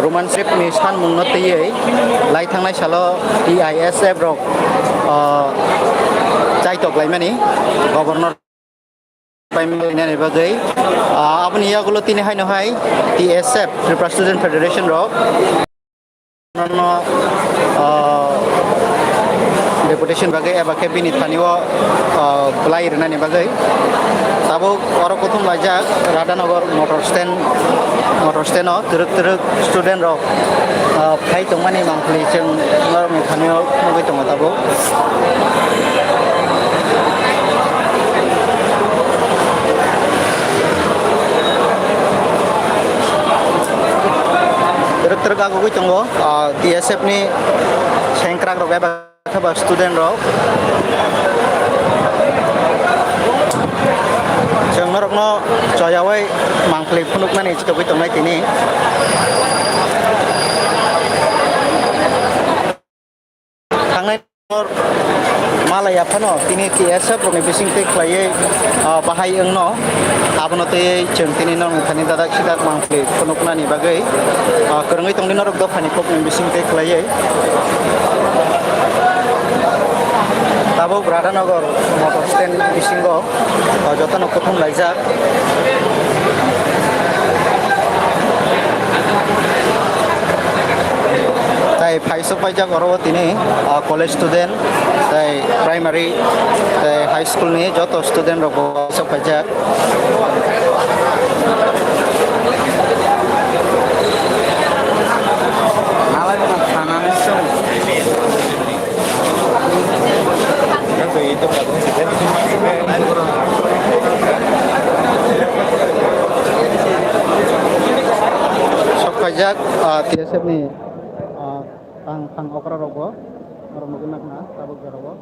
Roman script ni san mung no tiyei lai thangnai salo TISF rok chaitok laimani governor paimani bagai aboni yagulo tini hai no hai TSF Tripura Student Federation rok no deputation bagai eba cabinet taniwo belai renani bagai tabuk orang kutum lajak Radhanagar motor stand no teruk student rok kai tongmani mangkli jeng ngar taniwo mugi tong tabuk teruk aku kui tonggo TSF ni sengkrak rok eba thaba student rok jeng norok no joyawai mangkli punuk mani jika kui tongmai tini tangnai nor malaya phano tini TSF rok ni bising te khlaiye bahai engno abono te jeng tini nor thani dadak sidak mangkli punuk nani bagai kerengai tongni norok do phani kop ni bising te khlaiye tabuk Radhanagar motor stand bisingo jotono kuthum laijak tai phaisok paijak oro tini college student tai primary tai high school ni joto student rok sok paijak nalai na thanani song itu sok pajak TSF ni pang okra rogo orang mungkin nak tabuk rogo